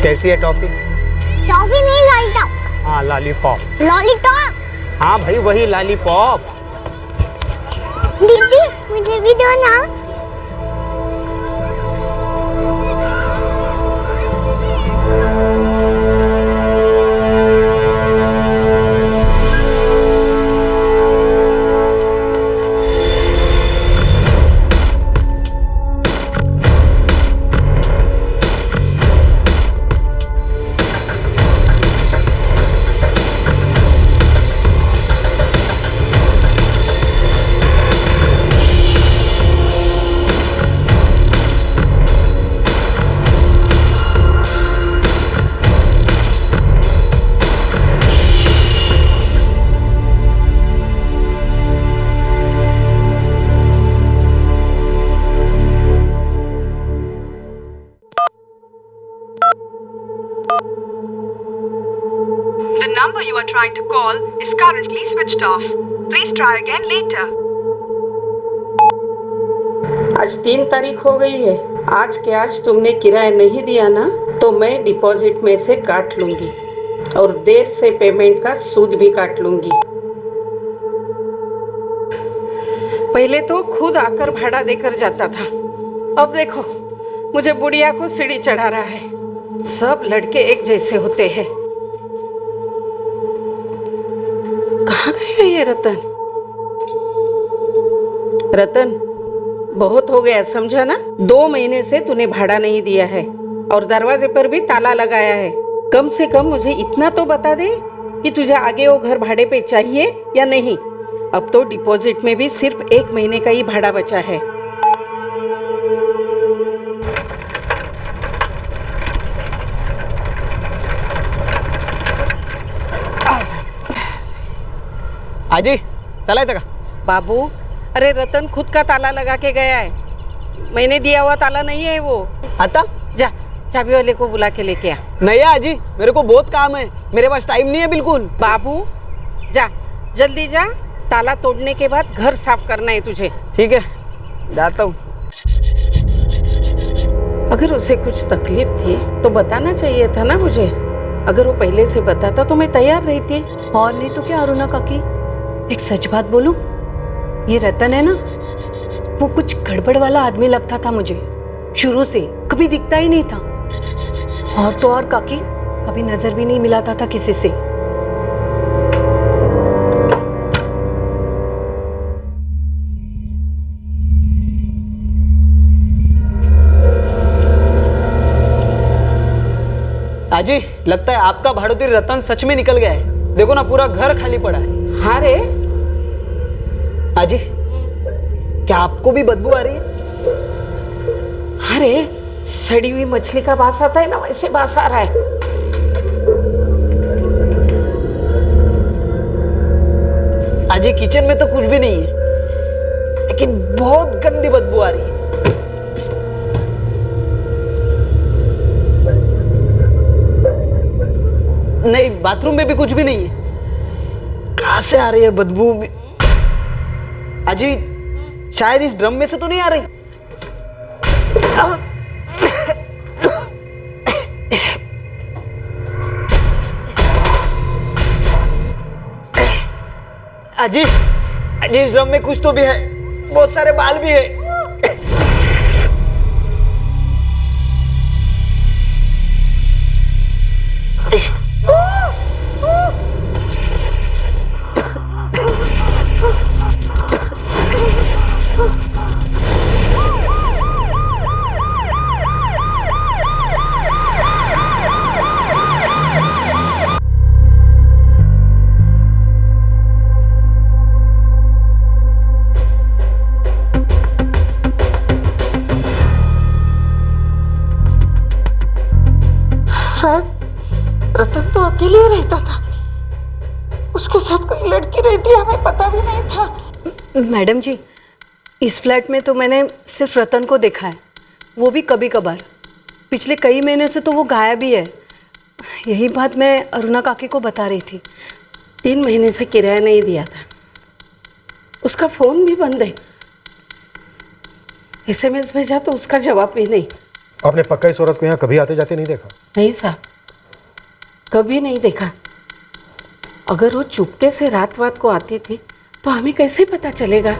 कैसी है toffee? Toffee नहीं, लॉलीपॉप। हाँ लॉलीपॉप। लॉलीपॉप। हाँ भाई वही लॉलीपॉप। दीदी मुझे भी दो ना। The number you are trying to call is currently switched off. Please try again later. आज 3 तारीख हो गई है। आज के आज तुमने किराया नहीं दिया ना तो मैं डिपॉजिट में से काट लूंगी और देर से पेमेंट का सूद भी काट लूंगी। पहले तो खुद आकर भाड़ा देकर जाता था, अब देखो मुझे बुढ़िया को सीढ़ी चढ़ा रहा है। सब लड़के एक जैसे होते हैं। कहाँ गया ये रतन? रतन बहुत हो गया, समझा ना? 2 महीने से तूने भाड़ा नहीं दिया है और दरवाजे पर भी ताला लगाया है। कम से कम मुझे इतना तो बता दे कि तुझे आगे वो घर भाड़े पे चाहिए या नहीं। अब तो डिपॉजिट में भी सिर्फ 1 महीने का ही भाड़ा बचा है। आजी चलायचं का? बाबू, अरे रतन खुद का ताला लगा के गया है। मैंने दिया हुआ ताला नहीं है वो। आता जा चाबी वाले को बुला के लेके आ। नहीं है आजी, मेरे को बहुत काम है, मेरे पास टाइम नहीं है बिल्कुल। बाबू जा, जल्दी जा, ताला तोड़ने के बाद घर साफ करना है तुझे। ठीक है जाता हूँ। अगर उसे कुछ तकलीफ थी तो बताना चाहिए था ना मुझे। अगर वो पहले से बताता तो मैं तैयार रहती। और नहीं तो क्या अरुणा काकी, एक सच बात बोलूं, ये रतन है ना, वो कुछ गड़बड़ वाला आदमी लगता था मुझे। शुरू से कभी दिखता ही नहीं था। और तो और काकी, कभी नजर भी नहीं मिलाता था किसी से। आजी लगता है आपका भाड़ोती रतन सच में निकल गया है। देखो ना पूरा घर खाली पड़ा है। हाँ रे। आजी क्या आपको भी बदबू आ रही है? अरे सड़ी हुई मछली का बास आता है ना, वैसे बास आ रहा है। आजी किचन में तो कुछ भी नहीं है, लेकिन बहुत गंदी बदबू आ रही है। नहीं बाथरूम में भी कुछ भी नहीं है। कहाँ से आ रही है बदबू? अजी शायद इस ड्रम में से तो नहीं आ रही। अजी अजी इस ड्रम में कुछ तो भी है, बहुत सारे बाल भी है। रतन तो अकेले ही रहता था, उसके साथ कोई लड़की रहती है हमें पता भी नहीं था। मैडम जी, इस फ्लैट में तो मैंने सिर्फ रतन को देखा है, वो भी कभी कभार। पिछले कई महीने से तो वो गायब ही है। यही बात मैं अरुणा काकी को बता रही थी। 3 महीने से किराया नहीं दिया था, उसका फ़ोन भी बंद है। SMS भेजा तो उसका जवाब भी नहीं। आपने पक्का इस औरत को यहाँ कभी आते जाते नहीं देखा? नहीं साहब, कभी नहीं देखा। अगर वो चुपके से रात वात को आती थी तो हमें कैसे पता चलेगा?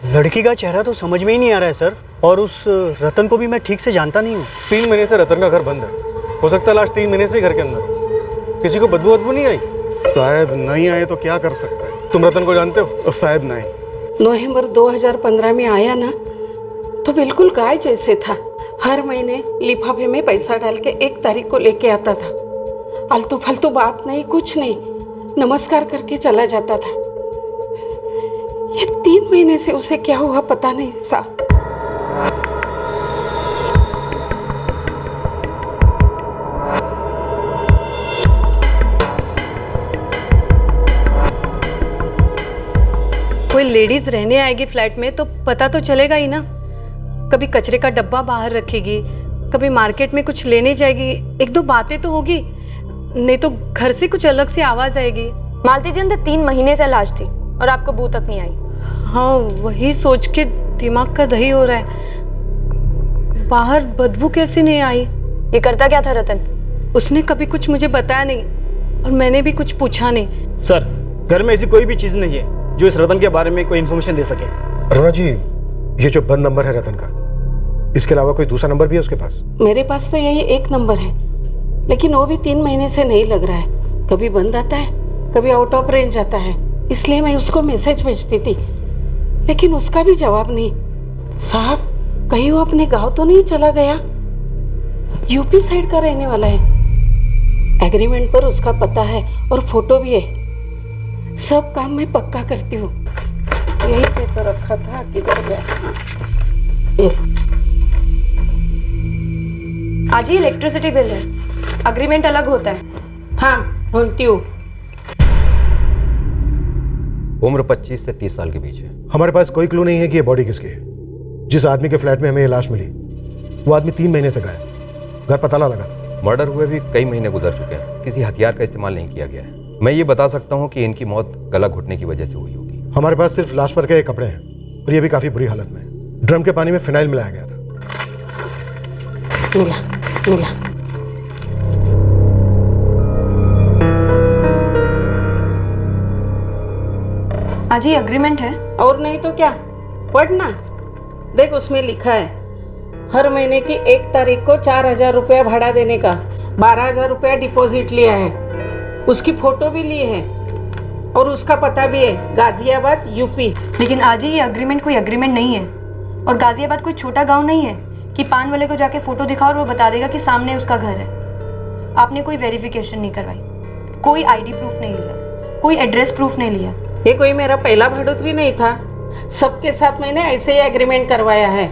लड़की का चेहरा तो समझ में ही नहीं आ रहा है सर, और उस रतन को भी मैं ठीक से जानता नहीं हूँ। 3 महीने से रतन का घर बंद है। हो सकता है लास्ट 3 महीने से ही घर के अंदर। किसी को बदबू नहीं आई? शायद नहीं आए तो क्या कर सकते हैं। तुम रतन को जानते हो? शायद नहीं। नवंबर 2015 में आया ना तो बिल्कुल गाय जैसे था। हर महीने लिफाफे में पैसा डाल के 1 तारीख को लेके आता था। आलतू फालतू बात नहीं, कुछ नहीं, नमस्कार करके चला जाता था। ये 3 महीने से उसे क्या हुआ पता नहीं साहब। कोई लेडीज रहने आएगी फ्लैट में तो पता तो चलेगा ही ना। कभी कचरे का डब्बा बाहर रखेगी, कभी मार्केट में कुछ लेने जाएगी, 1-2 बातें तो होगी, नहीं तो घर से कुछ अलग सी आवाज आएगी। मालती जी अंदर 3 महीने से लाश थी और आपको बू तक नहीं आई। हाँ, वही सोच के दिमाग का दही हो रहा है। बाहर बदबू कैसे नहीं आई? ये करता क्या था रतन? उसने कभी कुछ मुझे बताया नहीं और मैंने भी कुछ पूछा नहीं। सर, घर में ऐसी कोई भी चीज़ नहीं है जो इस रतन के बारे में कोई इन्फॉर्मेशन दे सके। अरुणा जी, ये जो बंद नंबर है रतन का, इसके अलावा कोई दूसरा नंबर भी है उसके पास? मेरे पास तो यही 1 नंबर है, लेकिन वो भी 3 महीने से नहीं लग रहा है। कभी बंद आता है, कभी आउट ऑफ रेंज आता है। इसलिए मैं उसको मैसेज भेजती थी, लेकिन उसका भी जवाब नहीं। साहब, कहीं वो अपने गांव तो नहीं चला गया? यूपी साइड का रहने वाला है। एग्रीमेंट पर उसका पता है और फोटो भी है। सब काम मैं पक्का करती हूँ। यही पे तो रखा था, किधर गया? आज ही इलेक्ट्रिसिटी बिल है, अग्रीमेंट अलग होता है। हाँ, बोलती हूँ। उम्र 25 से 30 साल के बीच है। हमारे पास कोई क्लू नहीं है कि ये बॉडी किसकी है। जिस आदमी के फ्लैट में हमें ये लाश मिली, वो आदमी 3 महीने से गायब। घर पर ताला लगा था। मर्डर हुए भी कई महीने गुजर चुके हैं। किसी हथियार का इस्तेमाल नहीं किया गया है। मैं ये बता सकता हूँ कि इनकी मौत गला घुटने की वजह से हुई होगी। हमारे पास सिर्फ लाश पर के कपड़े हैं और ये भी काफी बुरी हालत में। ड्रम के पानी में फिनाइल मिलाया गया था। मिला। आज ही अग्रीमेंट है। और नहीं तो क्या, पढ़ना। देख, उसमें लिखा है हर महीने की 1 तारीख को 4000 रुपया भाड़ा देने का, 12,000 रुपया डिपॉजिट लिया है। उसकी फोटो भी ली है और उसका पता भी है, गाजियाबाद, यूपी। लेकिन आज ही ये अग्रीमेंट कोई अग्रीमेंट नहीं है, और गाजियाबाद कोई छोटा गांव नहीं है कि पान वाले को जाके फोटो दिखाओ और वो बता देगा कि सामने उसका घर है। आपने कोई वेरिफिकेशन नहीं करवाई, कोई आईडी प्रूफ नहीं लिया, कोई एड्रेस प्रूफ नहीं लिया। ये कोई मेरा पहला भाड़ोतरी नहीं था। सबके साथ मैंने ऐसे ही एग्रीमेंट करवाया है।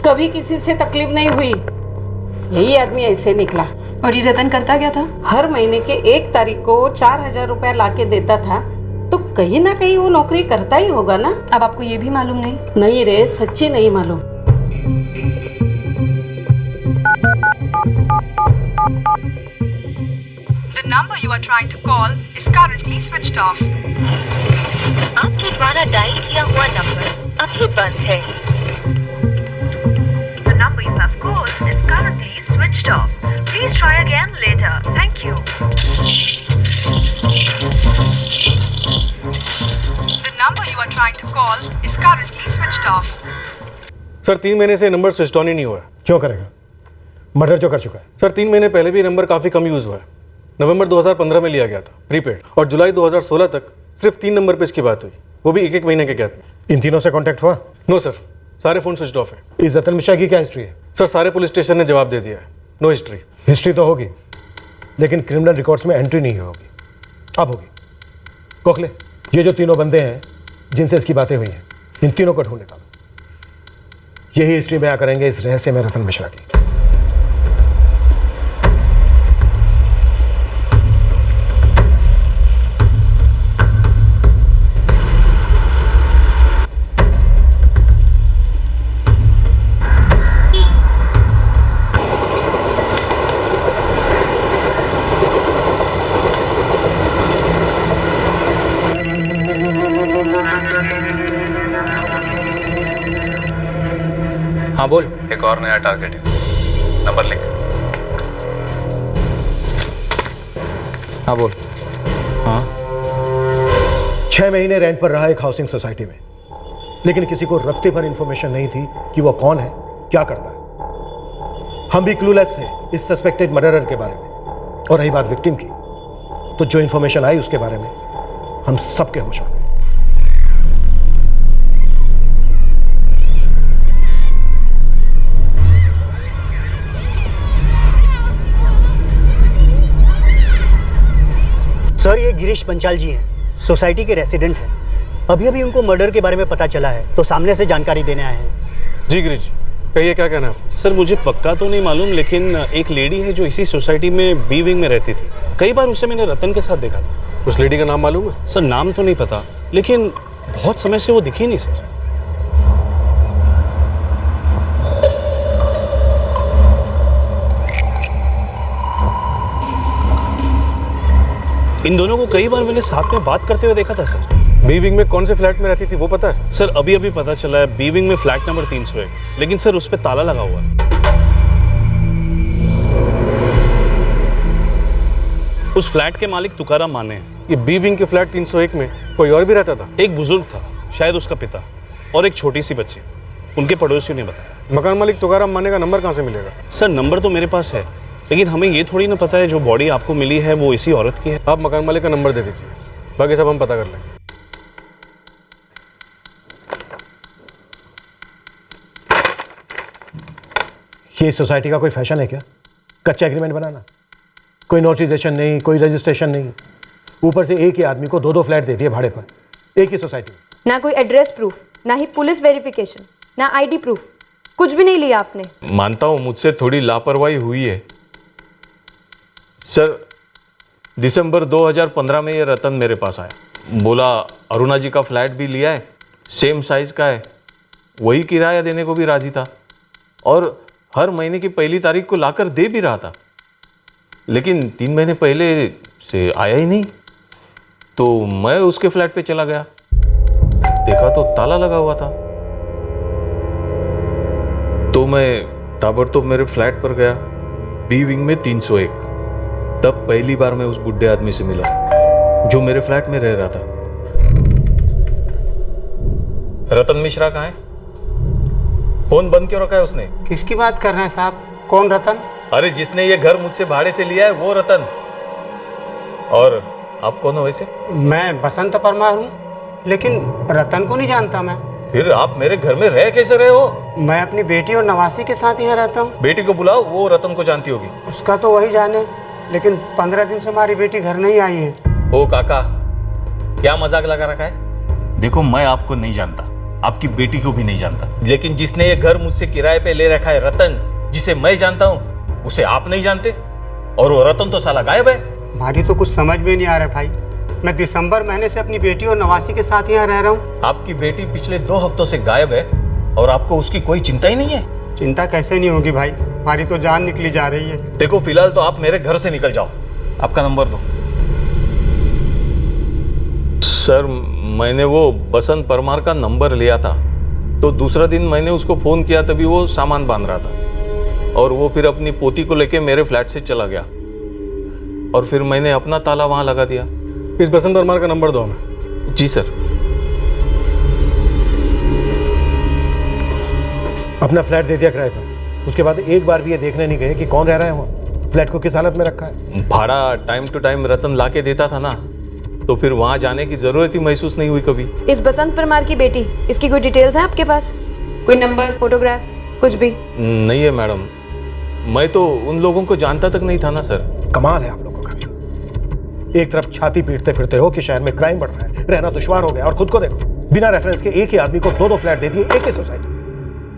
कभी किसी से तकलीफ नहीं हुई। यही आदमी ऐसे निकला। और ये रतन करता क्या था? हर महीने के 1 तारीख को 4000 रुपया ला के देता था, तो कहीं ना कहीं वो नौकरी करता ही होगा ना। अब आपको ये भी मालूम नहीं? नहीं रे, सच्ची नहीं मालूम। The number you are trying to call is currently switched off. आपके द्वारा डायल किया हुआ नंबर अभी बंद है। The number you have called is currently switched off. Please try again later. Thank you. The number you are trying to call is currently switched off. Sir, 3 महीने से number switch on ही नहीं हुआ है। क्यों करेगा? मर्डर जो कर चुका है। सर, 3 महीने पहले भी नंबर काफ़ी कम यूज़ हुआ है। नवंबर 2015 में लिया गया था प्रीपेड, और जुलाई 2016 तक सिर्फ 3 नंबर पे इसकी बात हुई, वो भी 1-1 महीने के गैप में। इन तीनों से कांटेक्ट हुआ? नो सर, सारे फ़ोन स्विच ऑफ है। इस रतन मिश्रा की क्या हिस्ट्री है? सर, सारे पुलिस स्टेशन ने जवाब दे दिया है, नो हिस्ट्री। हिस्ट्री तो होगी, लेकिन क्रिमिनल रिकॉर्ड्स में एंट्री नहीं होगी। अब होगी। गोखले, ये जो तीनों बंदे हैं जिनसे इसकी बातें हुई हैं, इन तीनों को ढूंढ निकालो। यही हिस्ट्री बयां करेंगे इस रहस्य में रतन मिश्रा की। हाँ बोल। एक और नया टारगेट है, नंबर लिख। हाँ बोल। हाँ 6 महीने रेंट पर रहा एक हाउसिंग सोसाइटी में, लेकिन किसी को रत्ते भर इंफॉर्मेशन नहीं थी कि वो कौन है, क्या करता है। हम भी क्लूलेस थे इस सस्पेक्टेड मर्डरर के बारे में। और रही बात विक्टिम की, तो जो इंफॉर्मेशन आई उसके बारे में हम सबके होश उड़ गए। सर ये गिरीश पंचाल जी हैं, सोसाइटी के रेसिडेंट हैं। अभी अभी उनको मर्डर के बारे में पता चला है, तो सामने से जानकारी देने आए हैं। जी गिरीश जी, कहिए क्या कहना है। सर मुझे पक्का तो नहीं मालूम, लेकिन एक लेडी है जो इसी सोसाइटी में बी विंग में रहती थी। कई बार उसे मैंने रतन के साथ देखा था। उस लेडी का नाम मालूम है? सर नाम तो नहीं पता, लेकिन बहुत समय से वो दिखी नहीं सर। इन दोनों को कई बार मैंने साथ में बात करते हुए देखा था सर। बी विंग में कौन से फ्लैट में रहती थी वो पता है? सर अभी अभी पता चला है, बी विंग में फ्लैट नंबर 301, लेकिन सर उस पर ताला लगा हुआ है। उस फ्लैट के मालिक तुकाराम माने हैं। ये बी विंग के फ्लैट 301 में कोई और भी रहता था? एक बुजुर्ग था, शायद उसका पिता, और एक छोटी सी बच्ची। उनके पड़ोसियों ने बताया। मकान मालिक तुकाराम माने का नंबर कहाँ से मिलेगा? सर नंबर तो मेरे पास है, लेकिन हमें ये थोड़ी ना पता है जो बॉडी आपको मिली है वो इसी औरत की है। आप मकान मालिक का नंबर दे दीजिए, बाकी सब हम पता कर लेंगे। ये सोसाइटी का कोई फैशन है क्या? कच्चा एग्रीमेंट बनाना, कोई नोटिफिकेशन नहीं, कोई रजिस्ट्रेशन नहीं, ऊपर से एक ही आदमी को 2-2 फ्लैट दे दिए भाड़े पर एक ही सोसाइटी में। ना कोई एड्रेस प्रूफ, ना ही पुलिस वेरिफिकेशन, ना आईडी प्रूफ, कुछ भी नहीं लिया आपने। मानता हूँ मुझसे थोड़ी लापरवाही हुई है सर। दिसंबर 2015 में ये रतन मेरे पास आया, बोला अरुणा जी का फ्लैट भी लिया है, सेम साइज का है, वही किराया देने को भी राजी था और हर महीने की पहली तारीख को लाकर दे भी रहा था। लेकिन 3 महीने पहले से आया ही नहीं, तो मैं उसके फ्लैट पे चला गया, देखा तो ताला लगा हुआ था। तो मैं ताबड़तोब मेरे फ्लैट पर गया, बी विंग में 301। तब पहली बार मैं उस बुढ़े आदमी से मिला जो मेरे फ्लैट में रह रहा था। रतन मिश्रा कहाँ है? फोन बंद क्यों रखा है उसने? किसकी बात कर रहे हैं साहब? कौन रतन? अरे जिसने ये घर मुझसे भाड़े से लिया है वो रतन। और आप कौन हो वैसे? मैं बसंत परमार हूँ, लेकिन रतन को नहीं जानता मैं। फिर आप मेरे घर में रह कैसे रहे हो? मैं अपनी बेटी और नवासी के साथ यहाँ रहता हूँ। बेटी को बुलाओ, वो रतन को जानती होगी। उसका तो वही जाने, लेकिन 15 दिन से हमारी बेटी घर नहीं आई है। ओ काका, क्या मजाक लगा रखा है? देखो मैं आपको नहीं जानता, आपकी बेटी को भी नहीं जानता, लेकिन जिसने ये घर मुझसे किराए पे ले रखा है रतन, जिसे मैं जानता हूँ, उसे आप नहीं जानते। और वो रतन तो साला गायब है। हमारी तो कुछ समझ में नहीं आ रहा भाई। मैं दिसंबर महीने से अपनी बेटी और नवासी के साथ यहाँ रह रहा हूँ। आपकी बेटी पिछले 2 हफ्तों से गायब है और आपको उसकी कोई चिंता ही नहीं है? चिंता कैसे नहीं होगी भाई, हमारी तो जान निकली जा रही है। देखो फिलहाल तो आप मेरे घर से निकल जाओ, आपका नंबर दो। सर मैंने वो बसंत परमार का नंबर लिया था, तो दूसरा दिन मैंने उसको फोन किया, तभी वो सामान बांध रहा था और वो फिर अपनी पोती को लेके मेरे फ्लैट से चला गया और फिर मैंने अपना ताला वहां लगा दिया। इस बसंत परमार का नंबर दो हमें। जी सर। अपना फ्लैट दे दिया किराए पर, उसके बाद एक बार भी ये देखने नहीं गए कि कौन रह रहा है वहाँ, फ्लैट को किस हालत में रखा है। भाड़ा टाइम टू टाइम रतन ला के देता था ना, तो फिर वहां जाने की जरूरत ही महसूस नहीं हुई कभी। इस बसंत परमार की बेटी, इसकी कोई डिटेल्स हैं आपके पास? कोई नंबर, फोटोग्राफ, कुछ भी? नहीं है मैडम, मैं तो उन लोगों को जानता तक नहीं था ना सर। कमाल है आप लोगों का, एक तरफ छाती पीटते फिरते हो कि शहर में क्राइम बढ़ रहा है, रहना दुश्वार हो गया, और खुद को देखो, बिना रेफरेंस के एक ही आदमी को 2-2 फ्लैट दे दिए एक ही सोसाइटी में,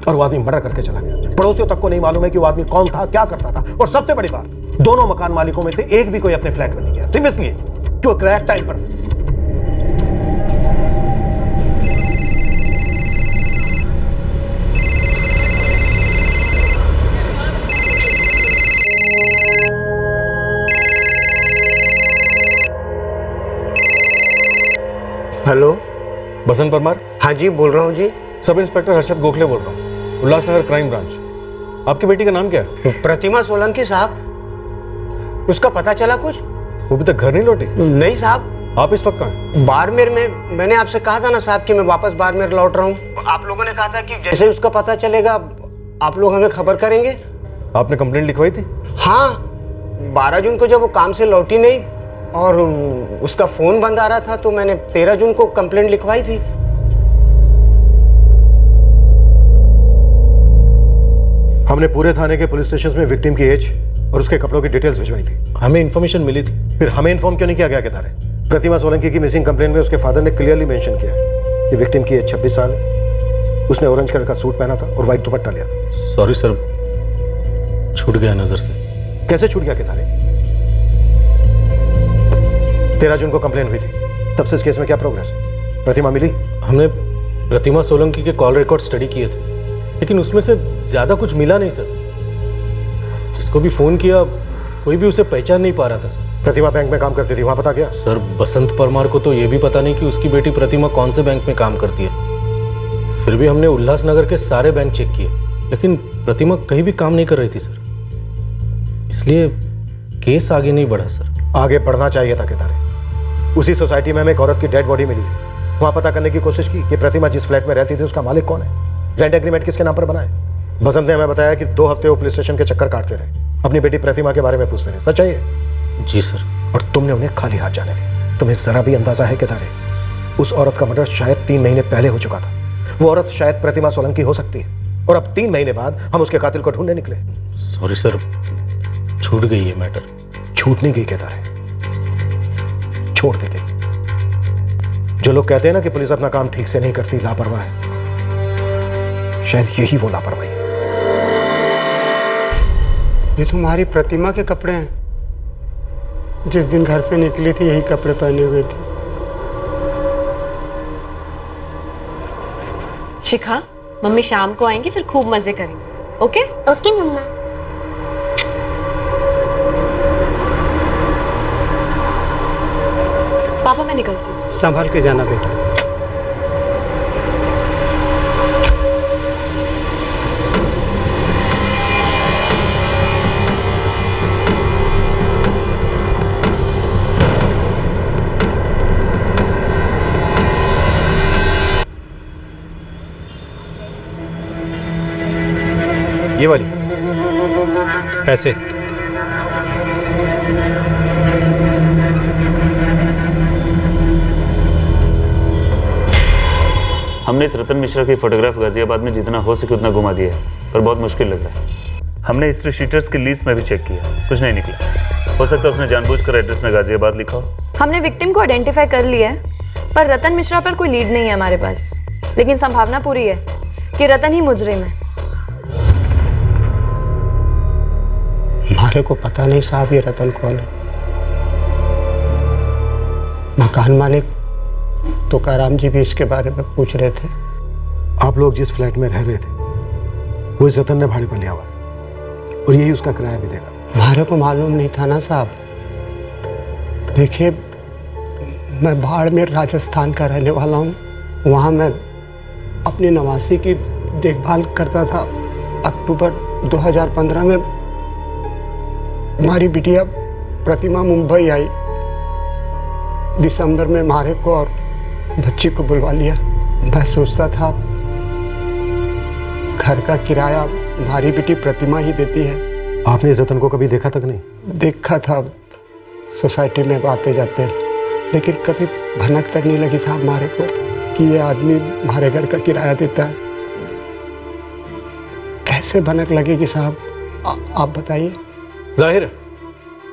और वो आदमी मर्डर करके चला गया। पड़ोसियों तक को नहीं मालूम है कि वो आदमी कौन था, क्या करता था, और सबसे बड़ी बात, दोनों मकान मालिकों में से एक भी कोई अपने फ्लैट में नहीं गया, सिर्फ इसलिए कि वो किराया टाइम पर। हेलो, बसंत परमार? हाँ जी बोल रहा हूँ जी। सब इंस्पेक्टर हर्षद गोखले बोल रहा हूँ। Ulhasnagar crime branch. आपकी बेटी का नाम क्या है? प्रतिमा सोलंकी साहब। उसका पता चला कुछ? वो अभी तक घर नहीं लौटी? नहीं साहब। आप इस वक्त कहाँ हैं? बाड़मेर में। मैंने आपसे कहा था ना साहब कि मैं वापस बाड़मेर लौट रहा हूँ। आप लोगों ने कहा था कि जैसे ही उसका पता चलेगा आप लोग हमें खबर करेंगे। आपने कंप्लेंट लिखवाई थी? हाँ, 12 जून को जब वो काम से लौटी नहीं और उसका फोन बंद आ रहा था तो मैंने 13 जून को कंप्लेंट लिखवाई थी। हमने पूरे थाने के पुलिस स्टेशन में विक्टिम की एज और उसके कपड़ों की डिटेल्स भिजवाई थी। हमें इन्फॉर्मेशन मिली थी। फिर हमें इन्फॉर्म क्यों नहीं किया गया केदारे? प्रतिमा सोलंकी की मिसिंग कंप्लेंट में उसके फादर ने क्लियरली मेंशन किया है कि विक्टिम की एज 26 साल है। उसने ऑरेंज कलर का सूट पहना था और व्हाइट दुपट्टा लिया था। सॉरी सर, छूट गया नजर से। कैसे छूट गया केदारे? 13 जून को कंप्लेंट हुई थी, तब से इस केस में क्या प्रोग्रेस है? प्रतिमा मिली? हमने प्रतिमा सोलंकी के कॉल रिकॉर्ड स्टडी किए थे, लेकिन उसमें से ज्यादा कुछ मिला नहीं सर। जिसको भी फोन किया कोई भी उसे पहचान नहीं पा रहा था सर। प्रतिमा बैंक में काम करती थी, वहां पता गया? सर बसंत परमार को तो ये भी पता नहीं कि उसकी बेटी प्रतिमा कौन से बैंक में काम करती है। फिर भी हमने उल्लासनगर के सारे बैंक चेक किए, लेकिन प्रतिमा कहीं भी काम नहीं कर रही थी सर। इसलिए केस आगे नहीं बढ़ा सर। आगे बढ़ना चाहिए था केदारे। उसी सोसाइटी में हमें एक औरत की डेड बॉडी मिली है। वहां पता करने की कोशिश की कि प्रतिमा जिस फ्लैट में रहती थी उसका मालिक कौन है, रेंट एग्रीमेंट किसके नाम पर बना है। बसंत ने हमें बताया कि 2 हफ्ते वो पुलिस स्टेशन के चक्कर काटते रहे, अपनी बेटी प्रतिमा के बारे में पूछते रहे। सच है ये? जी सर। और तुमने उन्हें खाली हाथ जाने दिया। तुम्हें जरा भी अंदाजा है केदारे, उस औरत का मर्डर शायद 3 महीने पहले हो चुका था। वो औरत शायद प्रतिमा सोलंकी हो सकती है, और अब 3 महीने बाद हम उसके कातिल को ढूंढने निकले। सॉरी सर, छूट गई ये मैटर। छूट नहीं गई केदारे, छोड़ दी गई। जो लोग कहते हैं ना कि पुलिस अपना काम ठीक से नहीं करती, लापरवाह है, शायद यही वो लापरवाही है। ये तुम्हारी प्रतिमा के कपड़े हैं। जिस दिन घर से निकली थी यही कपड़े पहने हुए थे। शिखा, मम्मी शाम को आएंगी, फिर खूब मजे करेंगे। ओके? ओके मम्मा। पापा मैं निकलती हूँ। संभल के जाना बेटा। ये वाली पैसे। हमने इस रतन मिश्रा की फोटोग्राफ गाजियाबाद में जितना हो सके उतना घुमा दिया है, पर बहुत मुश्किल लग रहा है। हमने हिस्ट्री शीटर्स की लिस्ट में भी चेक किया, कुछ नहीं निकला। हो सकता है उसने जानबूझकर एड्रेस में गाजियाबाद लिखा हो। हमने विक्टिम को आइडेंटिफाई कर लिया है, पर रतन मिश्रा पर कोई लीड नहीं है हमारे पास। लेकिन संभावना पूरी है कि रतन ही मुजरिम है। हमारे को पता नहीं साहब ये रतन कौन है। मकान मालिक तुकाराम जी भी इसके बारे में पूछ रहे थे। आप लोग जिस फ्लैट में रह रहे थे वो इस रतन ने भाड़े पर लिया हुआ था, और यही उसका किराया भी देगा था। हमारे को मालूम नहीं था ना साहब। देखिए, मैं बाड़मेर राजस्थान का रहने वाला हूँ। वहाँ मैं अपनी नवासी की देखभाल करता था। अक्टूबर 2015 में हमारी बिटिया प्रतिमा मुंबई आई। दिसंबर में हमारे को और बच्ची को बुलवा लिया। मैं सोचता था घर का किराया हमारी बेटी प्रतिमा ही देती है। आपने इस रतन को कभी देखा तक नहीं? देखा था सोसाइटी में आते जाते, लेकिन कभी भनक तक नहीं लगी साहब हमारे को कि ये आदमी हमारे घर का किराया देता है। कैसे भनक लगेगी साहब, आप बताइए। जाहिर है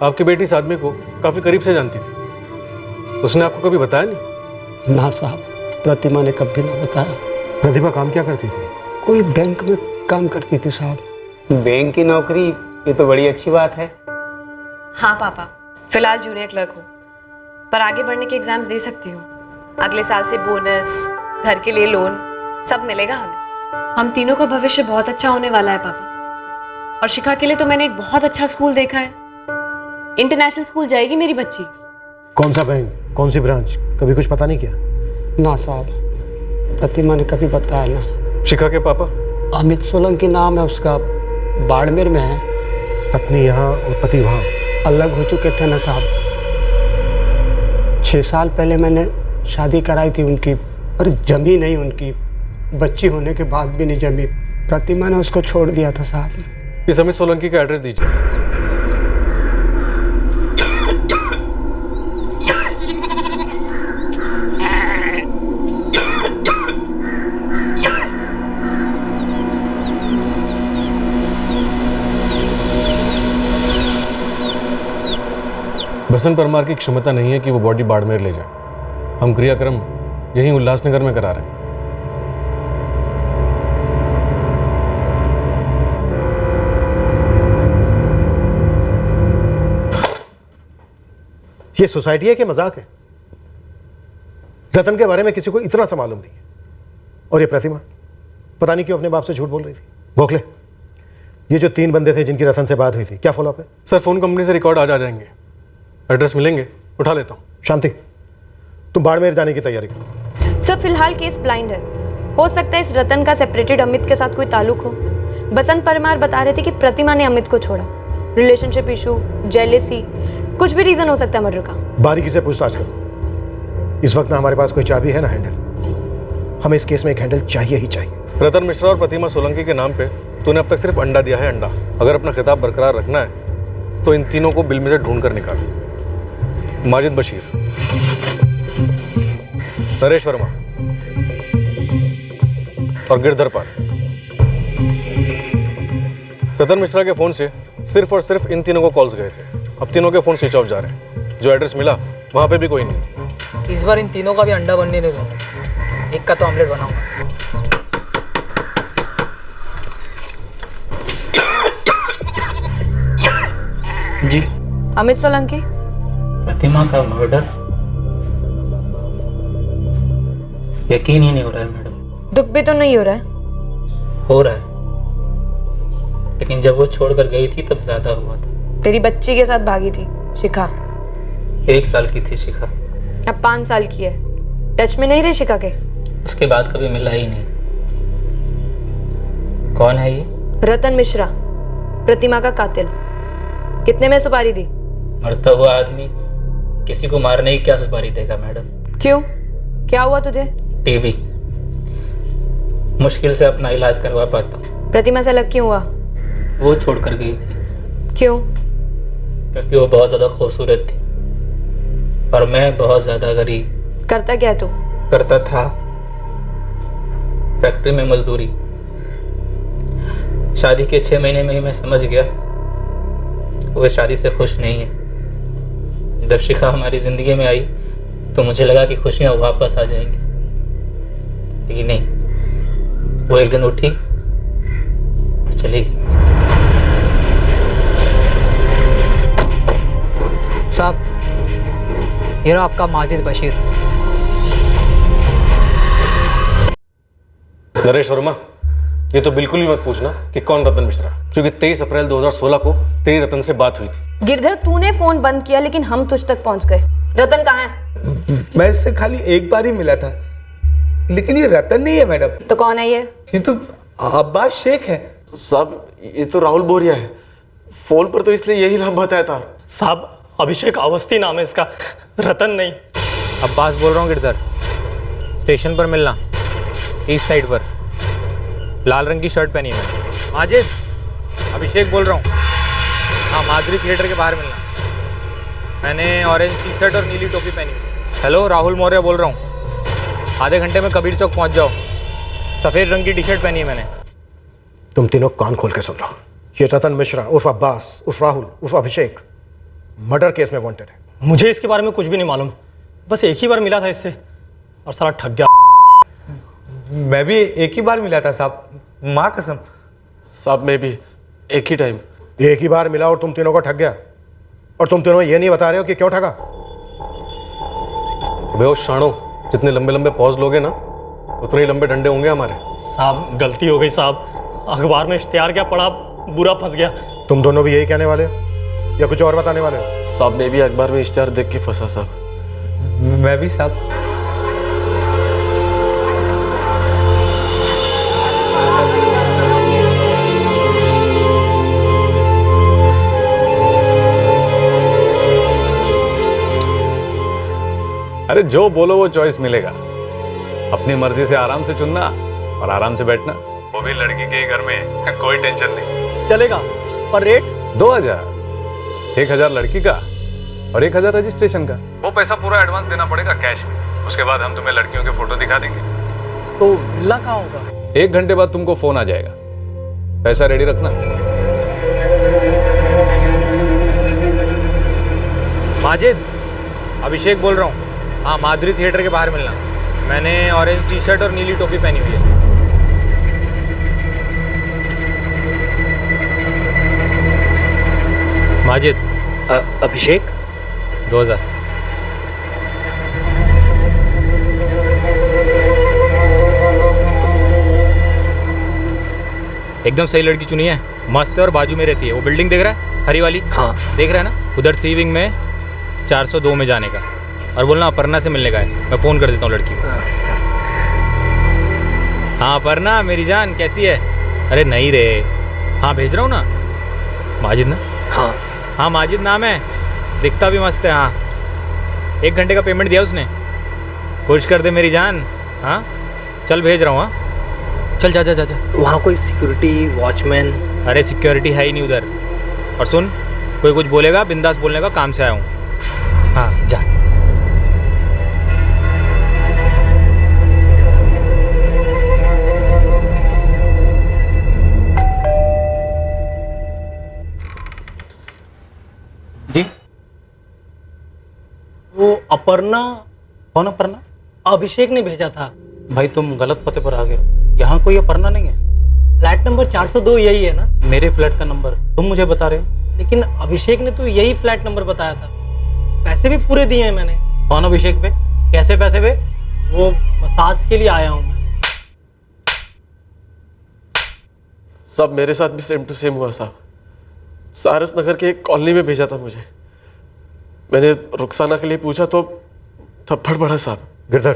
आपकी बेटी इस आदमी को काफी करीब से जानती थी। उसने आपको कभी बताया नहीं? ना साहब, प्रतिमा ने कभी ना बताया। प्रतिभा काम क्या करती थी? कोई बैंक में काम करती थी साहब। बैंक की नौकरी, ये तो बड़ी अच्छी बात है। हाँ पापा, फिलहाल जूनियर क्लर्क हूँ, पर आगे बढ़ने के एग्जाम्स दे सकती हूँ। अगले साल से बोनस, घर के लिए लोन सब मिलेगा हमें। हम तीनों का भविष्य बहुत अच्छा होने वाला है पापा। और शिखा के लिए तो मैंने एक बहुत अच्छा स्कूल देखा है। इंटरनेशनल स्कूल जाएगी मेरी बच्ची। कौन सा बैंक, कौन सी ब्रांच, कभी कुछ पता नहीं किया? ना साहब, प्रतिमा ने कभी बताया ना। शिखा के पापा अमित सोलंकी नाम है उसका, बाड़मेर में है। पत्नी यहाँ और पति वहाँ। अलग हो चुके थे ना साहब। 6 साल पहले मैंने शादी कराई थी उनकी, पर जमी नहीं उनकी। बच्ची होने के बाद भी नहीं जमी। प्रतिमा ने उसको छोड़ दिया था साहब। इस अमित सोलंकी का एड्रेस दीजिए। बसंत परमार की क्षमता नहीं है कि वो बॉडी बाड़मेर ले जाए। हम क्रियाक्रम यहीं उल्लासनगर में करा रहे हैं। ये सोसाइटी है कि मजाक है? रतन के बारे में किसी को इतना सा मालूम नहीं है। और ये प्रतिमा पता नहीं क्यों अपने बाप से झूठ बोल रही थी। गोखले, ये जो 3 बंदे थे जिनकी रतन से बात हुई थी, क्या फॉलोअप है? सर फोन कंपनी से रिकॉर्ड आज आ जाएंगे। एड्रेस मिलेंगे, उठा लेता हूँ। शांति, तुम बाड़मेर जाने की तैयारी करो। सर फिलहाल केस ब्लाइंड है। हो सकता है इस रतन का सेपरेटेड अमित के साथ कोई ताल्लुक हो। बसंत परमार बता रहे थे कि प्रतिमा ने अमित को छोड़ा। रिलेशनशिप इशू, जेलेसी, कुछ भी रीजन हो सकता है मर्डर का। बारीकी से पूछताछ करो। इस वक्त ना हमारे पास कोई चाबी है ना हैंडल। हमें इस केस में एक हैंडल चाहिए ही चाहिए। रतन मिश्रा और प्रतिमा सोलंकी के नाम पे तूने अब तक सिर्फ अंडा दिया है, अंडा। अगर अपना खिताब बरकरार रखना है तो इन तीनों को बिल में से ढूंढ कर निकाल। माजिद बशीर, नरेश वर्मा और गिरधर पाल। रतन मिश्रा के फोन से सिर्फ और सिर्फ इन तीनों को कॉल्स गए थे। अब तीनों के फोन स्विच ऑफ जा रहे हैं। जो एड्रेस मिला वहां पे भी कोई नहीं। इस बार इन तीनों का भी अंडा बनने दे दूंगा। एक का तो ऑमलेट बनाऊंगा। जी अमित सोलंकी, प्रतिमा का मर्डर? यकीन ही नहीं हो रहा है मैडम। दुख भी तो नहीं हो रहा है? हो रहा है, लेकिन जब वो छोड़कर गई थी तब ज्यादा हुआ था। तेरी बच्ची के साथ भागी थी शिखा। 1 साल की थी शिखा। अब 5 साल की है। टच में नहीं रहे शिखा के? उसके बाद कभी मिला ही नहीं। कौन है ये? रतन मिश्रा, प्रतिमा का कातिल। कितने में सुपारी दी? मरता हुआ आदमी किसी को मारने की क्या सुपारी देगा मैडम? क्यों, क्या हुआ तुझे? टीबी। मुश्किल से अपना इलाज करवा पाता। प्रतिमा से अलग क्यों हुआ? वो छोड़कर गई थी। क्यों? क्योंकि वो बहुत ज्यादा खूबसूरत थी और मैं बहुत ज्यादा गरीब। करता क्या तू? करता था फैक्ट्री में मजदूरी। शादी के 6 महीने में ही मैं समझ गया वो इस शादी से खुश नहीं है। जब शिखा हमारी जिंदगी में आई तो मुझे लगा कि खुशियां वापस आ जाएंगी, लेकिन नहीं। वो एक दिन उठी और चली गई। साहब, ये रहा आपका माजिद बशीर। नरेश वर्मा, ये तो बिल्कुल भी मत पूछना कि कौन रतन मिश्रा, क्योंकि 23 अप्रैल 2016 को तेरी रतन से बात हुई थी। गिरधर, तूने फोन बंद किया लेकिन हम तुझ तक पहुंच गए। रतन कहाँ है? मैं इससे खाली एक बार ही मिला था, लेकिन ये रतन नहीं है मैडम। तो कौन है ये? ये तो अब्बास शेख है। साहब, ये तो राहुल बोरिया है। फोन पर तो इसलिए यही नाम बताया था। साहब, अभिषेक अवस्थी नाम है इसका, रतन नहीं। अब्बास बोल रहा हूँ गिरधर। स्टेशन पर मिलना, ईस्ट साइड पर। लाल रंग की शर्ट पहनी है। माजिद, अभिषेक बोल रहा हूँ। हाँ, माधुरी थिएटर के बाहर मिलना। मैंने ऑरेंज टी शर्ट और नीली टोपी पहनी। हेलो, राहुल मौर्य बोल रहा हूँ। आधे घंटे में कबीर चौक पहुँच जाओ। सफ़ेद रंग की टी शर्ट पहनी है मैंने। तुम तीनों कान खोल के सुन लो। ये रतन मिश्रा उर्फ अब्बास उर्फ राहुल उर्फ अभिषेक मर्डर केस में वांटेड है। मुझे इसके बारे में कुछ भी नहीं मालूम। बस एक ही बार मिला था इससे और साला ठग गया। मैं भी एक ही बार मिला था साहब, माँ कसम। साहब, मैं भी एक ही टाइम। एक ही बार मिला और तुम तीनों को ठग गया, और तुम तीनों ये नहीं बता रहे हो कि क्यों ठगा। बेहोश शाणो, जितने लंबे लंबे पॉज लोगे ना उतने ही लंबे डंडे होंगे हमारे। साहब, गलती हो गई साहब। अखबार में इश्तिहार क्या पढ़ा, बुरा फंस गया। तुम दोनों भी यही कहने वाले हो या कुछ और बताने वाले हो? साहब, मैं भी अखबार में इश्तिहार देख के फंसा साहब। मैं भी साहब। अरे जो बोलो वो चॉइस मिलेगा। अपनी मर्जी से आराम से चुनना और आराम से बैठना, वो भी लड़की के ही घर में। कोई टेंशन नहीं। चलेगा, पर रेट 2000, 1000 लड़की का और 1000 रजिस्ट्रेशन का। वो पैसा पूरा एडवांस देना पड़ेगा कैश में। उसके बाद हम तुम्हें लड़कियों के फोटो दिखा देंगे। तो विला कहाँ होगा? 1 घंटे बाद तुमको फोन आ जाएगा। पैसा रेडी रखना। माजिद, अभिषेक बोल रहा हूँ। हाँ, माधुरी थिएटर के बाहर मिलना। मैंने ऑरेंज टी शर्ट और नीली टोपी पहनी हुई है। माजिद। अभिषेक 2000। एकदम सही लड़की चुनी है, मस्त है और बाजू में रहती है। वो बिल्डिंग देख रहा है, हरी वाली? हाँ देख रहा है ना, उधर सी विंग में 402 में जाने का। और बोलना अपर्णा से मिलने का है, मैं फ़ोन कर देता हूँ लड़की को। हाँ अपर्णा मेरी जान, कैसी है? अरे नहीं रे, हाँ भेज रहा हूँ ना। माजिद ना? हाँ हाँ माजिद नाम है, दिखता भी मस्त है। हाँ 1 घंटे का पेमेंट दिया उसने। खुश कर दे मेरी जान। हाँ चल भेज रहा हूँ। हाँ चल जा जा जा जा। वहाँ कोई सिक्योरिटी वॉचमैन? अरे सिक्योरिटी है ही नहीं उधर। और सुन, कोई कुछ बोलेगा बिंदास बोलने का, काम से आया हूँ। हाँ जा। जी वो अपर्णा? कौन अपर्णा? अभिषेक ने भेजा था। भाई तुम गलत पते पर आ गए हो। यहाँ कोई अपर्णा नहीं है। फ्लैट नंबर 402 यही है ना? मेरे फ्लैट का नंबर तुम मुझे बता रहे हो? लेकिन अभिषेक ने तो यही फ्लैट नंबर बताया था। पैसे भी पूरे दिए हैं मैंने। कौन अभिषेक पे? कैसे पैसे पे? वो मसाज के लिए आया हूँ मैं। सब मेरे साथ भी सेम टू सेम हुआ साहब। सारस नगर के एक कॉलोनी में भेजा था मुझे। मैंने रुखसाना के लिए पूछा तो थप्पड़ पड़ा साहब। गिरधर,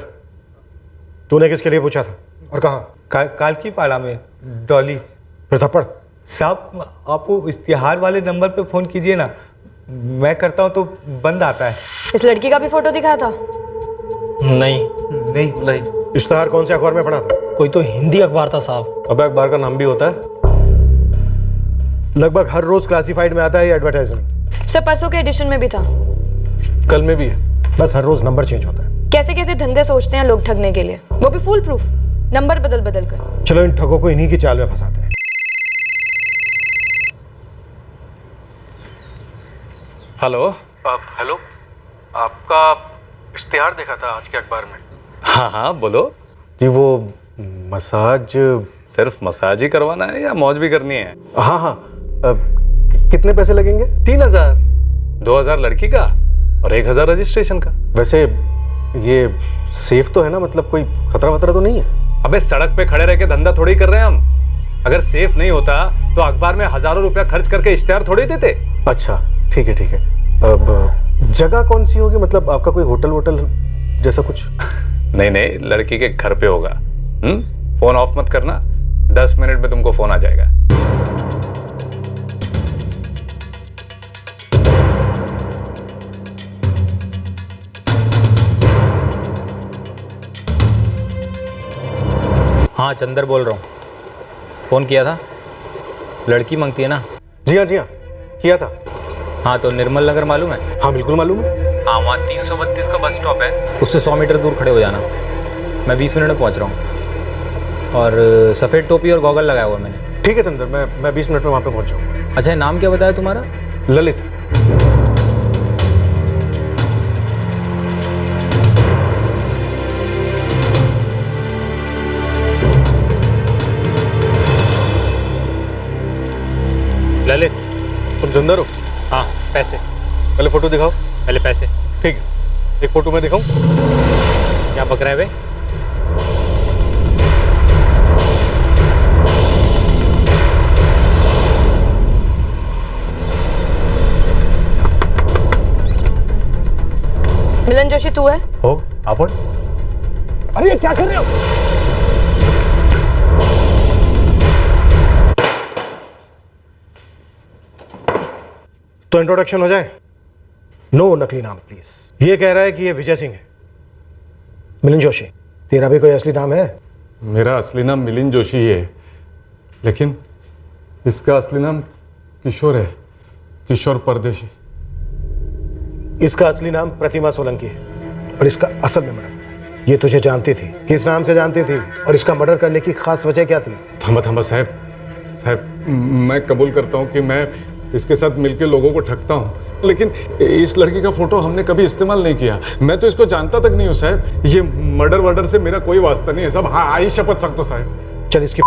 तूने किसके लिए पूछा था और कहाँ? काल की पाड़ा में डॉली। फिर थप्पड़? साहब आप वो इश्तिहार वाले नंबर पे फ़ोन कीजिए ना, मैं करता हूँ तो बंद आता है। इस लड़की का भी फोटो दिखा था? नहीं। इश्तिहार कौन से अखबार में पढ़ा था? कोई तो हिंदी अखबार था साहब। अब अखबार का नाम भी होता है? लगभग हर रोज क्लासिफाइड में आता है ये एडवर्टाइजमेंट। सर परसों के एडिशन में भी था। कल में भी है। बस हर रोज नंबर चेंज होता है। कैसे कैसे धंधे सोचते हैं लोग ठगने के लिए, वो भी फुल प्रूफ, नंबर बदल बदल कर। चलो इन ठगों को इन्हीं की चाल में फंसाते हैं। हेलो। हेलो, आपका इश्तिहार देखा था आज के अखबार में। हाँ हाँ बोलो जी। वो मसाज, सिर्फ मसाज ही करवाना है या मौज भी करनी है? हाँ हाँ। कितने पैसे लगेंगे? 3000, 2000 लड़की का और 1000 रजिस्ट्रेशन का। वैसे ये सेफ तो है ना? मतलब कोई खतरा वतरा तो नहीं है? अबे सड़क पे खड़े रह के धंधा थोड़ी कर रहे हैं हम। अगर सेफ नहीं होता तो अखबार में हजारों रुपया खर्च करके इश्तिहार थोड़ी देते। अच्छा ठीक है ठीक है। अब जगह कौन सी होगी? मतलब आपका कोई होटल वोटल जैसा कुछ? नहीं नहीं, लड़की के घर पे होगा। फोन ऑफ मत करना, 10 मिनट में तुमको फोन आ जाएगा। हाँ चंदर बोल रहा हूँ। फ़ोन किया था, लड़की मांगती है ना? जी हाँ किया था। हाँ तो निर्मल नगर मालूम है? हाँ बिल्कुल मालूम है। हाँ वहाँ 332 का बस स्टॉप है, उससे 100 मीटर दूर खड़े हो जाना। मैं 20 मिनट में पहुँच रहा हूँ। और सफ़ेद टोपी और गॉगल लगाया हुआ मैंने। ठीक है चंदर, मैं 20 मिनट में वहाँ पे पहुँच जाऊँगा। अच्छा नाम क्या बताया तुम्हारा? ललित। ललित। तुम चंदर हो? हाँ पैसे। पहले फोटो दिखाओ। पहले पैसे। ठीक है, एक फोटो मैं दिखाऊं? क्या पक रहा है बे? मिलन जोशी तू है? हो आप? अरे ये क्या कर रहे हो? तो इंट्रोडक्शन हो जाए। नो नकली नाम प्लीज। ये कह रहा है कि ये विजय सिंह है मिलिंद जोशी, तेरा भी कोई असली नाम है? मेरा असली नाम मिलिंद जोशी ही है, लेकिन इसका असली नाम किशोर है, किशोर परदेशी। इसका असली नाम प्रतिमा सोलंकी है और इसका असल में मर्डर। ये तुझे जानती थी, किस नाम से जानती थी और इसका मर्डर करने की खास वजह क्या थी? थमा साहब, मैं कबूल करता हूँ कि मैं इसके साथ मिलकर लोगों को ठगता हूँ, लेकिन इस लड़की का फोटो हमने कभी इस्तेमाल नहीं किया। मैं तो इसको जानता तक नहीं हूँ साहब। ये मर्डर से मेरा कोई वास्ता नहीं है साहब। हाँ, आई शपथ सकता साहब। चल इसकी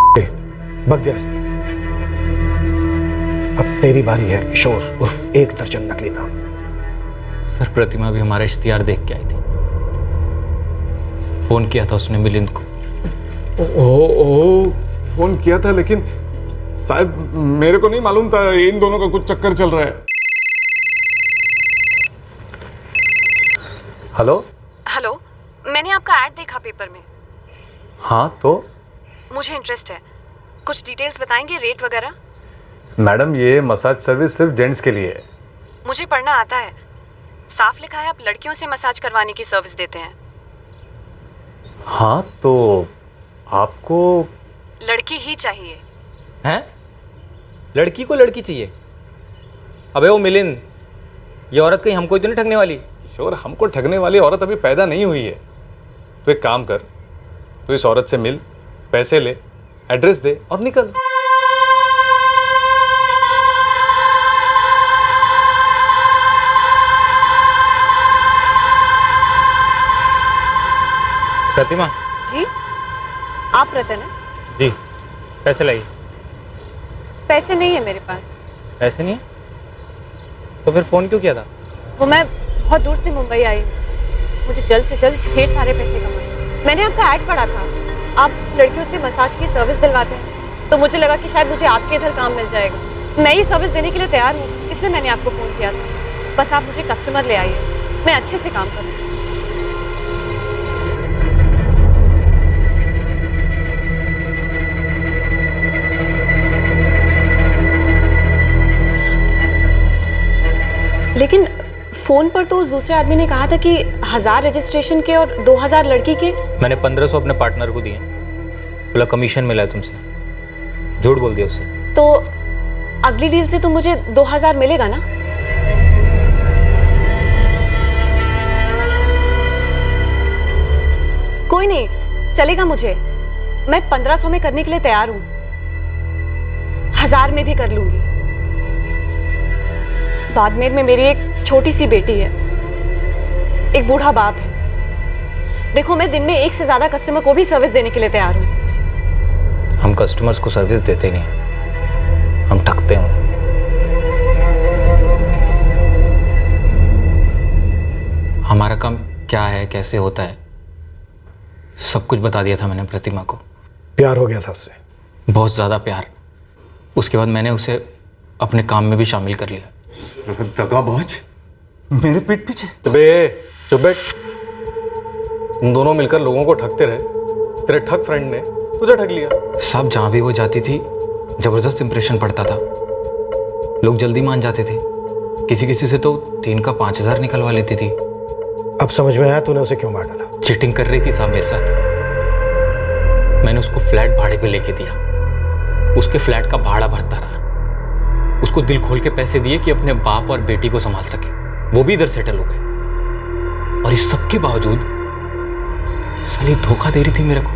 बक दिया इसने। अब तेरी बारी है किशोर उर्फ 1 दर्जन नकली नाम। सर, प्रतिमा भी हमारा इश्तिहार देख के आई थी। फोन किया था उसने मिलिंद को। ओ, फोन किया था, लेकिन साहब मेरे को नहीं मालूम था इन दोनों का कुछ चक्कर चल रहा है। हेलो हेलो, मैंने आपका ऐड देखा पेपर में। हाँ, तो मुझे इंटरेस्ट है, कुछ डिटेल्स बताएंगे, रेट वगैरह? मैडम, ये मसाज सर्विस सिर्फ जेंट्स के लिए है। मुझे पढ़ना आता है। साफ लिखा है आप लड़कियों से मसाज करवाने की सर्विस देते हैं। हाँ, तो आपको लड़की ही चाहिए। हैं? लड़की को लड़की चाहिए? अबे वो मिलिंद, ये औरत कहीं हमको तो नहीं ठगने वाली? किशोर, हमको ठगने वाली औरत अभी पैदा नहीं हुई है। तो एक काम कर, तो इस औरत से मिल, पैसे ले, एड्रेस दे और निकल। प्रतिमा जी, आप रतन है? जी, पैसे लाइए। पैसे नहीं है मेरे पास। पैसे नहीं है? तो फिर फोन क्यों किया था? वो मैं बहुत दूर से मुंबई आई हूँ, मुझे जल्द से जल्द ढेर सारे पैसे कमाए। मैंने आपका ऐड पढ़ा था, आप लड़कियों से मसाज की सर्विस दिलवाते हैं, तो मुझे लगा कि शायद मुझे आपके इधर काम मिल जाएगा। मैं ये सर्विस देने के लिए तैयार हूँ, इसलिए मैंने आपको फ़ोन किया था। बस आप मुझे कस्टमर ले आइए, मैं अच्छे से काम करूँ। लेकिन फोन पर तो उस दूसरे आदमी ने कहा था कि 1000 रजिस्ट्रेशन के और 2000 लड़की के। मैंने 1500 अपने पार्टनर को दिए, बोला कमीशन मिला है तुमसे। झूठ बोल दिया उससे। तो अगली डील से तो मुझे 2000 मिलेगा ना? कोई नहीं, चलेगा मुझे। मैं 1500 में करने के लिए तैयार हूं, 1000 में भी कर लूंगी। बाड़मेर में मेरी एक छोटी सी बेटी है, एक बूढ़ा बाप है। देखो, मैं दिन में 1 से ज्यादा कस्टमर को भी सर्विस देने के लिए तैयार हूँ। हम कस्टमर्स को सर्विस देते नहीं, हम ठगते हैं। हमारा काम क्या है, कैसे होता है, सब कुछ बता दिया था मैंने प्रतिमा को। प्यार हो गया था उससे? बहुत ज़्यादा प्यार। उसके बाद मैंने उसे अपने काम में भी शामिल कर लिया। दगाबाज, मेरे पीठ पीछे। बे चुप बैठ। तुम दोनों मिलकर लोगों को ठगते रहे, तेरे ठग फ्रेंड ने तुझे ठग लिया। सब जहाँ भी वो जाती थी जबरदस्त इंप्रेशन पड़ता था, लोग जल्दी मान जाते थे। किसी किसी से तो 3 का 5000 निकलवा लेती थी। अब समझ में आया तूने उसे क्यों मार डाला? चीटिंग कर रही थी साहब मेरे साथ। मैंने उसको फ्लैट भाड़े पे लेके दिया, उसके फ्लैट का भाड़ा भरता रहा, उसको दिल खोल के पैसे दिए कि अपने बाप और बेटी को संभाल सके। वो भी इधर सेटल हो गए, और इस सब के बावजूद साली धोखा दे रही थी मेरे को।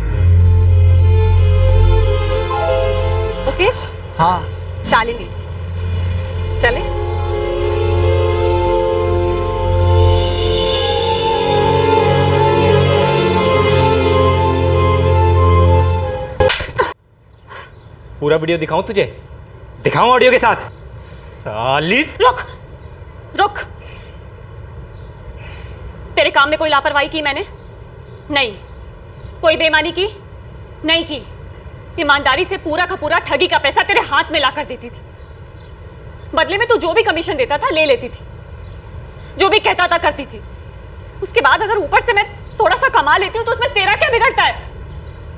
मुकेश। हाँ। शालिनी, चले? पूरा वीडियो दिखाऊं तुझे? दिखाऊं ऑडियो के साथ? साली रुक रुक, तेरे काम में कोई लापरवाही की मैंने? नहीं। कोई बेईमानी की? नहीं की। ईमानदारी से पूरा का पूरा ठगी का पैसा तेरे हाथ में ला कर देती थी। बदले में तू जो भी कमीशन देता था ले लेती थी, जो भी कहता था करती थी। उसके बाद अगर ऊपर से मैं थोड़ा सा कमा लेती हूँ तो उसमें तेरा क्या बिगड़ता है?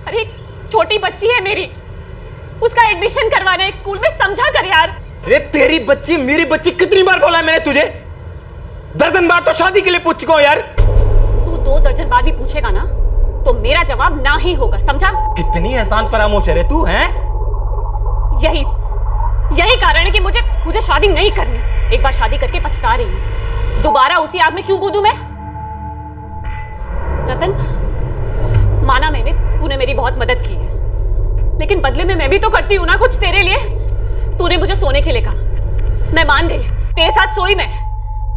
अरे एक छोटी बच्ची है मेरी, उसका एडमिशन करवाना है एक स्कूल में, समझा कर यार। अरे तेरी बच्ची मेरी बच्ची, कितनी बार बोला है मैंने तुझे? दर्जन बार तो शादी के लिए पूछ चुका हूं यार। तू 2 दर्जन बार भी पूछेगा ना तो मेरा जवाब ना ही होगा, समझा? कितनी एहसान फरामोश है रे तू, हैं? यही कारण है कि मुझे शादी नहीं करनी। एक बार शादी करके पछता रही हूँ, दोबारा उसी आग में क्यों कूदूं मैं? रतन, माना मैंने, तूने मेरी बहुत मदद की है, लेकिन बदले में मैं भी तो करती हूँ ना कुछ तेरे लिए। तूने मुझे सोने के लिए कहा, मैं मान गई, तेरे साथ सोई मैं,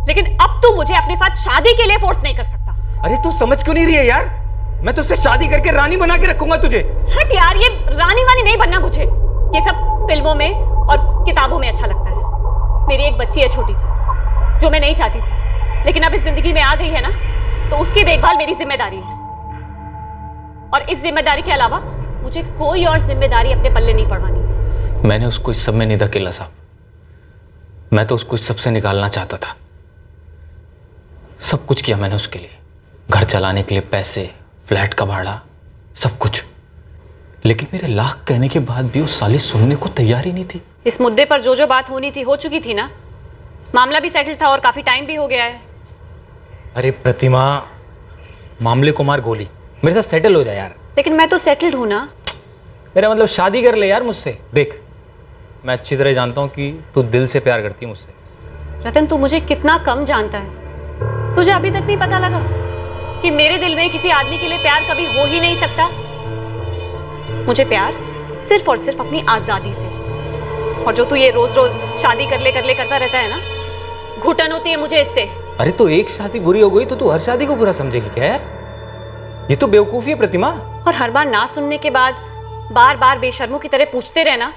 लेकिन अब तू मुझे अपने साथ शादी के लिए फोर्स नहीं कर सकता। अरे तू समझ क्यों नहीं रही है यार? मैं तुझसे शादी करके रानी बना के रखूंगा तुझे। हट यार, ये रानी वानी नहीं बनना मुझे। ये सब फिल्मों में और किताबों में अच्छा लगता है। मेरी एक बच्ची है छोटी सी, जो मैं नहीं चाहती थी, लेकिन अब इस जिंदगी में आ गई है ना, तो उसकी देखभाल मेरी जिम्मेदारी है। और इस जिम्मेदारी के अलावा मुझे कोई और जिम्मेदारी अपने पल्ले नहीं पड़वानी। मैंने उसको इस सब में नहीं धकेला साहब, मैं तो उसको इस सब से निकालना चाहता था। सब कुछ किया मैंने उसके लिए, घर चलाने के लिए पैसे, फ्लैट का भाड़ा, सब कुछ। लेकिन मेरे लाख कहने के बाद भी उस साली सुनने को तैयार ही नहीं थी। इस मुद्दे पर जो बात होनी थी हो चुकी थी ना, मामला भी सेटल था और काफी टाइम भी हो गया है। अरे प्रतिमा, मामले को मार गोली, मेरे साथ सेटल हो जाए यार। लेकिन मैं तो सेटल्ड हूं ना। मेरा मतलब शादी कर ले यार मुझसे। देख, मैं अच्छी तरह जानता हूँ कि तू दिल से प्यार करती है मुझसे। रतन, तू मुझे कितना कम जानता है। तुझे अभी तक नहीं पता लगा कि मेरे दिल में किसी आदमी के लिए प्यार कभी हो ही नहीं सकता। मुझे प्यार सिर्फ और सिर्फ अपनी आजादी से। और जो तू ये रोज रोज शादी कर ले करता रहता है ना, घुटन होती है मुझे इससे। अरे तो एक शादी बुरी हो गई तो तू हर शादी को बुरा समझेगी क्या यार? ये तो बेवकूफी है प्रतिमा। और हर बार ना सुनने के बाद बार बार बेशर्मों की तरह पूछते रहना,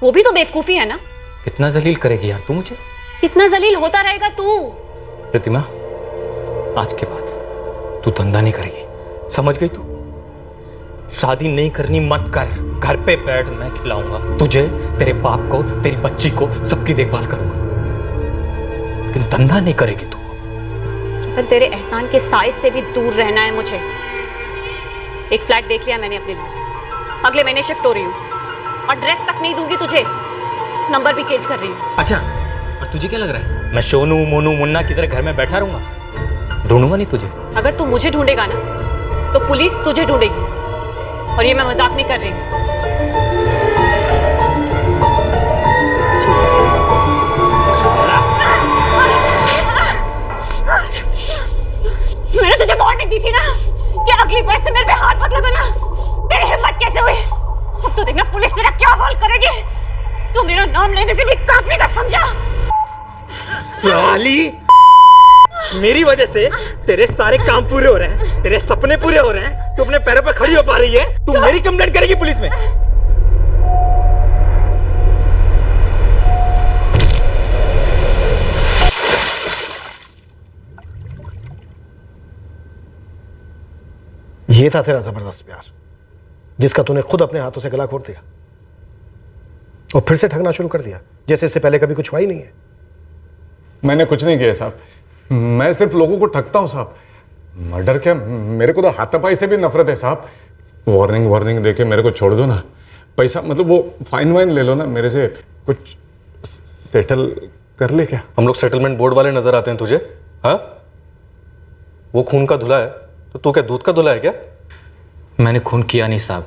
वो भी तो बेवकूफी है ना। कितना जलील करेगी यार तू मुझे? कितना जलील होता रहेगा तू? प्रतिमा, आज के बाद तू धंधा नहीं करेगी, समझ गई तू? शादी नहीं करनी मत कर, घर पे बैठ, मैं खिलाऊंगा तुझे, तेरे बाप को, तेरी बच्ची को, सबकी देखभाल करूंगा, लेकिन धंधा नहीं करेगी तू। पर तेरे एहसान के साइज से भी दूर रहना है मुझे। एक फ्लैट देख लिया मैंने अपने लिए, अगले महीने शिफ्ट हो रही हूँ, और ड्रेस तक नहीं दूंगी तुझे, नंबर भी चेंज कर रही हूँ। अच्छा, और तुझे क्या लग रहा है मैं सोनू मोनू मुन्ना की तरह घर में बैठा रहूंगा? ढूंढूंगा नहीं तुझे। अगर तू मुझे ढूंढेगा ना, तो पुलिस तुझे ढूंढेगी, और ये मैं मजाक नहीं कर रही। मैंने तुझे वार्निंग दी थी ना कि अगली बार से मेरे पे हाथ मत लगाना। तेरी हिम्मत कैसे हुई? अब तो देखना पुलिस तेरा क्या हाल करेगी। तू मेरा नाम लेने से भी काफी का समझा। साली, मेरी वजह से तेरे सारे काम पूरे हो रहे हैं, तेरे सपने पूरे हो रहे हैं, तू अपने पैरों पर खड़ी हो पा रही है, तू मेरी कंप्लेंट करेगी पुलिस में। ये था तेरा जबरदस्त प्यार, जिसका तूने खुद अपने हाथों से गला घोट दिया और फिर से ठगना शुरू कर दिया, जैसे इससे पहले कभी कुछ हुआ ही नहीं है। मैंने कुछ नहीं किया साहब, मैं सिर्फ लोगों को ठगता हूँ साहब। मर्डर क्या, मेरे को तो हाथापाई से भी नफरत है साहब। वार्निंग देके मेरे को छोड़ दो ना। पैसा मतलब वो फाइन वाइन ले लो ना मेरे से, कुछ सेटल कर ले क्या? हम लोग सेटलमेंट बोर्ड वाले नजर आते हैं तुझे? हाँ, वो खून का धुला है तो तू क्या दूध का धुला है क्या? मैंने खून किया नहीं साहब,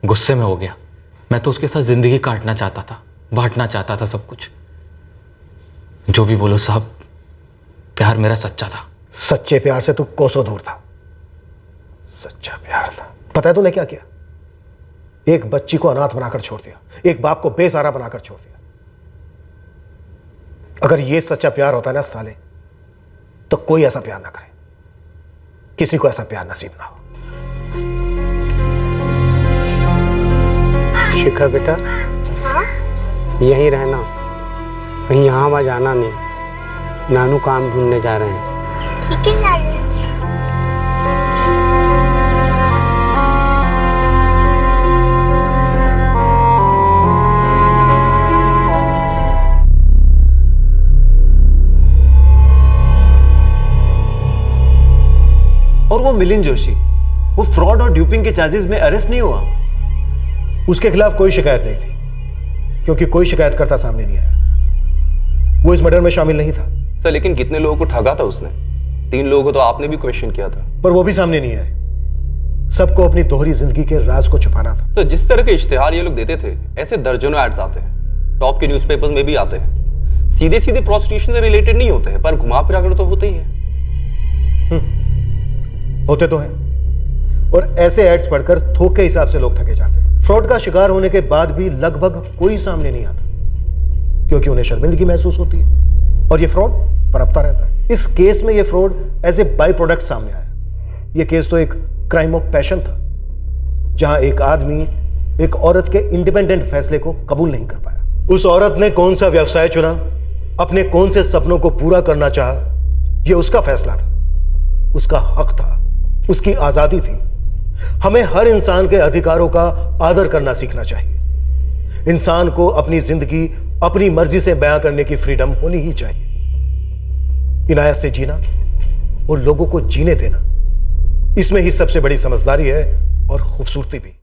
गुस्से में हो गया। मैं तो उसके साथ जिंदगी काटना चाहता था, बांटना चाहता था सब कुछ। जो भी बोलो साहब, प्यार मेरा सच्चा था। सच्चे प्यार से तू कोसों दूर था। सच्चा प्यार था। पता है तूने क्या किया? एक बच्ची को अनाथ बनाकर छोड़ दिया, एक बाप को बेसहारा बनाकर छोड़ दिया। अगर ये सच्चा प्यार होता ना साले, तो कोई ऐसा प्यार ना करे, किसी को ऐसा प्यार नसीब ना हो। शिखा बेटा, यहीं रहना, कहीं यहाँ वहाँ जाना नहीं। नानू काम ढूंढने जा रहे हैं। ठीक है नानू। और वो मिलिंद जोशी, वो फ्रॉड और ड्यूपिंग के चार्जेस में अरेस्ट नहीं हुआ? उसके खिलाफ कोई शिकायत नहीं थी, क्योंकि कोई शिकायतकर्ता सामने नहीं आया। वो इस मर्डर में शामिल नहीं था। सर, लेकिन कितने लोगों को ठगा था उसने? 3 लोगों को तो आपने भी क्वेश्चन किया था। पर वो भी सामने नहीं आए। सबको अपनी दोहरी जिंदगी के राज को छुपाना था। तो जिस तरह के इश्तिहार ये लोग देते थे, ऐसे दर्जनों एड्स आते हैं, टॉप के न्यूज़पेपर्स में भी आते हैं। सीधे सीधे प्रोस्टिट्यूशन से रिलेटेड नहीं होते हैं, पर घुमा फिरा कर तो होते ही हैं। होते तो हैं, और ऐसे एड्स पढ़कर थोक के हिसाब से लोग ठगे जाते हैं। फ्रॉड का शिकार होने के बाद भी लगभग कोई सामने नहीं आता, क्योंकि उन्हें शर्मिंदगी महसूस होती है और ये फ्रॉड पनपता रहता है। इस केस में ये fraud as a byproduct सामने आया। ये केस तो एक क्राइम ऑफ पैशन था, जहां एक आदमी एक औरत के इंडिपेंडेंट फैसले को कबूल नहीं कर पाया। उस औरत ने कौन सा व्यवसाय चुना, अपने कौन से सपनों को पूरा करना चाहा, यह उसका फैसला था, उसका हक था, उसकी आजादी थी। हमें हर इंसान के अधिकारों का आदर करना सीखना चाहिए। इंसान को अपनी जिंदगी अपनी मर्जी से बयां करने की फ्रीडम होनी ही चाहिए। इनायत से जीना और लोगों को जीने देना, इसमें ही सबसे बड़ी समझदारी है और खूबसूरती भी।